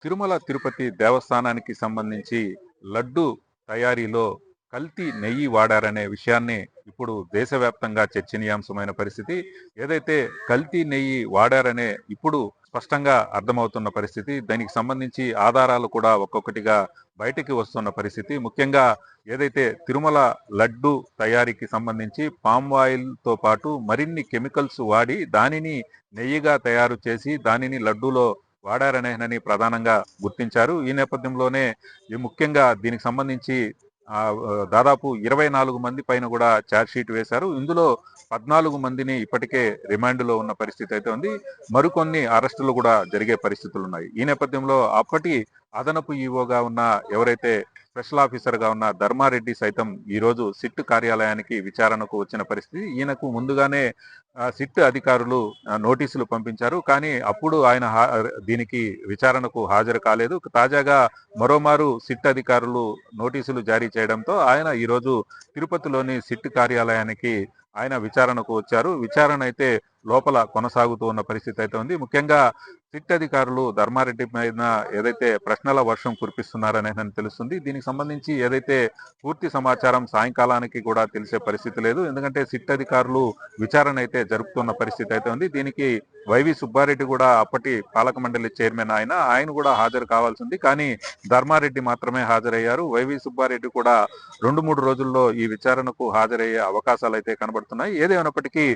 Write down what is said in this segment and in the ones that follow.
తిరుమల తిరుపతి దేవస్థానానికి సంబంధించి లడ్డు తయారీలో కల్తీ నెయ్యి వాడారనే విషయాన్ని ఇప్పుడు దేశవ్యాప్తంగా చర్చనీయాంశమైన పరిస్థితి. ఏదైతే కల్తీ నెయ్యి వాడారనే ఇప్పుడు స్పష్టంగా అర్థమవుతున్న పరిస్థితి. దానికి సంబంధించి ఆధారాలు కూడా ఒక్కొక్కటిగా బయటికి వస్తున్న పరిస్థితి. ముఖ్యంగా ఏదైతే తిరుమల లడ్డు తయారీకి సంబంధించి పామ్ ఆయిల్ తో పాటు మరిన్ని కెమికల్స్ వాడి దానిని నెయ్యిగా తయారు చేసి దానిని లడ్డూలో వాడారనేనని ప్రధానంగా గుర్తించారు. ఈ నేపథ్యంలోనే ముఖ్యంగా దీనికి సంబంధించి దాదాపు 24 మంది పైన కూడా ఛార్జ్ షీట్ వేశారు. ఇందులో 14 మందిని ఇప్పటికే రిమాండ్‌లో ఉన్న పరిస్థితి అయితే ఉంది. మరికొన్ని అరెస్టులు కూడా జరిగే పరిస్థితులు ఉన్నాయి. ఈ నేపథ్యంలో అప్పటి అదనపు ఈవోగా ఉన్న ఎవరైతే స్పెషల్ ఆఫీసర్‌గా ఉన్న ధర్మారెడ్డి సైతం ఈరోజు సిట్ కార్యాలయానికి విచారణకు వచ్చిన పరిస్థితి. ఈయనకు ముందుగానే సిట్ అధికారులు నోటీసులు పంపించారు. కానీ అప్పుడు ఆయన దీనికి విచారణకు హాజరు కాలేదు. తాజాగా మరోమారు సిట్ అధికారులు నోటీసులు జారీ చేయడంతో ఆయన ఈరోజు తిరుపతిలోని సిట్ కార్యాలయానికి ఆయన విచారణకు వచ్చారు. విచారణ అయితే లోపల కొనసాగుతూ ఉన్న పరిస్థితి అయితే ఉంది. ముఖ్యంగా సిట్ అధికారులు ధర్మారెడ్డి పైన ఏదైతే ప్రశ్నల వర్షం కురిపిస్తున్నారనే తెలుస్తుంది. దీనికి సంబంధించి ఏదైతే పూర్తి సమాచారం సాయంకాలానికి కూడా తెలిసే పరిస్థితి లేదు. ఎందుకంటే సిట్ అధికారులు విచారణ అయితే జరుపుతున్న పరిస్థితి అయితే ఉంది. దీనికి వైవి సుబ్బారెడ్డి కూడా అప్పటి పాలక మండలి చైర్మన్ ఆయన కూడా హాజరు కావాల్సింది. కానీ ధర్మారెడ్డి మాత్రమే హాజరయ్యారు. వైవి సుబ్బారెడ్డి కూడా 2-3 రోజుల్లో ఈ విచారణకు హాజరయ్యే అవకాశాలు అయితే కనబడుతున్నాయి. ఏదేమైనప్పటికీ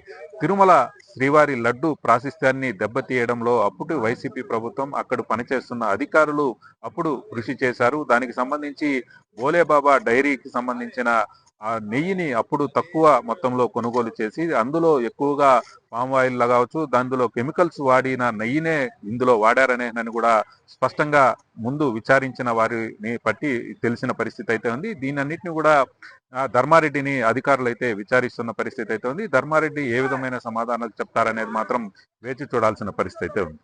తిరుమల శ్రీవారి లడ్డు ప్రాశస్త్యాన్ని దెబ్బతీయడంలో అప్పుడు వైసీపీ ప్రభుత్వం అక్కడ పనిచేస్తున్న అధికారులు అప్పుడు కృషి చేశారు. దానికి సంబంధించి బోలేబాబా డైరీకి సంబంధించిన ఆ నెయ్యిని అప్పుడు తక్కువ మొత్తంలో కొనుగోలు చేసి అందులో ఎక్కువగా పామ్ ఆయిల్ కావచ్చు, దానిలో కెమికల్స్ వాడిన నెయ్యినే ఇందులో వాడారనేనని కూడా స్పష్టంగా ముందు విచారించిన వారిని బట్టి తెలిసిన పరిస్థితి అయితే ఉంది. దీనన్నిటిని కూడా ధర్మారెడ్డిని అధికారులు అయితే విచారిస్తున్న పరిస్థితి అయితే ఉంది. ధర్మారెడ్డి ఏ విధమైన సమాధానాలు చెప్తారనేది మాత్రం వేచి చూడాల్సిన పరిస్థితి అయితే ఉంది.